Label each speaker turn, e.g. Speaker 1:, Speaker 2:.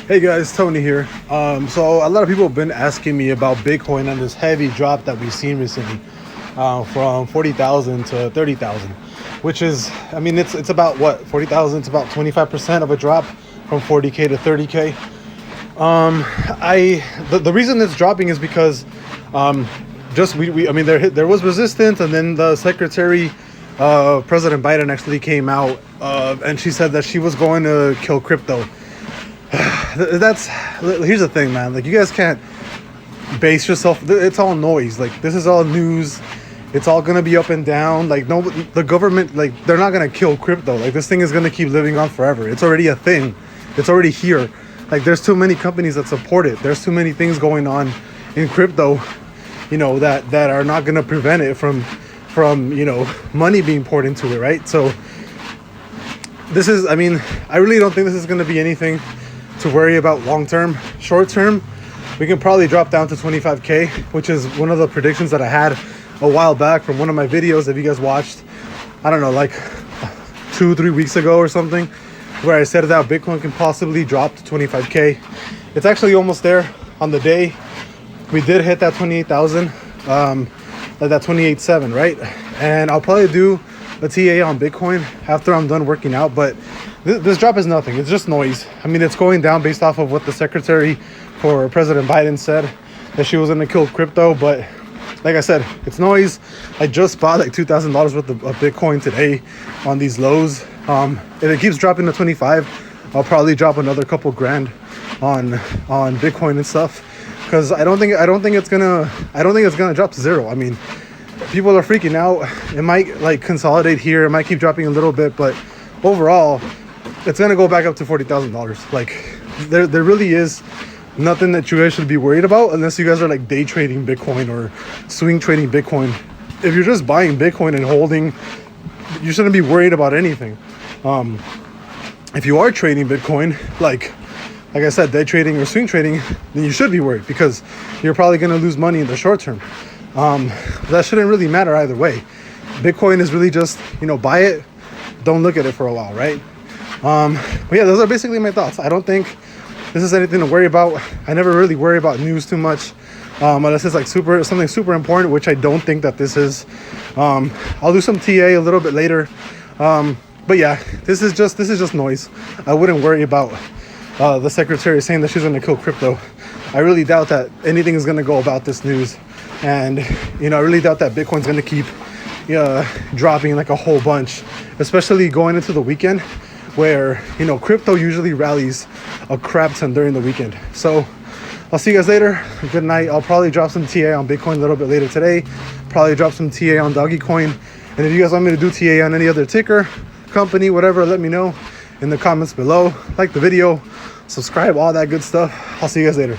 Speaker 1: Hey guys, Tony here. So a lot of people have been asking me about Bitcoin and this heavy drop that we've seen recently, from 40,000 to 30,000, which is, I mean, it's about what, 40,000? It's about 25% of a drop from 40K to 30K. The reason it's dropping is because I mean, there was resistance, and then the secretary, President Biden, actually came out and she said that she was going to kill crypto. Here's the thing, man. Like, you guys can't base yourself. It's all noise. Like, this is all news. It's all gonna be up and down. Like, no, the government, like, they're not gonna kill crypto. Like, this thing is gonna keep living on forever. It's already a thing. It's already here. Like, there's too many companies that support it. There's too many things going on in crypto, you know, that are not gonna prevent it from you know, money being poured into it, right? So this is, I mean, I really don't think this is gonna be anything to worry about long term. Short term, we can probably drop down to 25K, which is one of the predictions that I had a while back from one of my videos that you guys watched, I don't know, like 2-3 weeks ago or something, where I said that Bitcoin can possibly drop to 25K. It's actually almost there. On the day we did hit that 28,000, that 28.7, right? And I'll probably do a TA on Bitcoin after I'm done working out, but this drop is nothing. It's just noise. I mean, it's going down based off of what the secretary for President Biden said, that she was going to kill crypto. But like I said, it's noise. I just bought like $2,000 worth of Bitcoin today on these lows. If it keeps dropping to 25, I'll probably drop another couple grand on Bitcoin and stuff, because I don't think it's gonna drop to zero. I mean, people are freaking out. It might like consolidate here. It might keep dropping a little bit, but overall, it's gonna go back up to $40,000. Like, there really is nothing that you guys should be worried about, unless you guys are like day trading Bitcoin or swing trading Bitcoin. If you're just buying Bitcoin and holding, you shouldn't be worried about anything. If you are trading Bitcoin, like I said, day trading or swing trading, then you should be worried, because you're probably gonna lose money in the short term. That shouldn't really matter either way. Bitcoin is really just, you know, buy it, don't look at it for a while, right? But yeah, those are basically my thoughts. I don't think this is anything to worry about. I never really worry about news too much, unless it's like something super important, which I don't think that this is. I'll do some TA a little bit later, but yeah, this is just noise. I wouldn't worry about the secretary saying that she's going to kill crypto. I really doubt that anything is going to go about this news, and you know, I really doubt that Bitcoin's going to keep dropping like a whole bunch, especially going into the weekend, where, you know, crypto usually rallies a crap ton during the weekend. So I'll see you guys later. Good night. I'll probably drop some TA on Bitcoin a little bit later today. Probably drop some TA on Dogecoin. And if you guys want me to do TA on any other ticker, company, whatever, let me know in the comments below. Like the video, subscribe, all that good stuff. I'll see you guys later.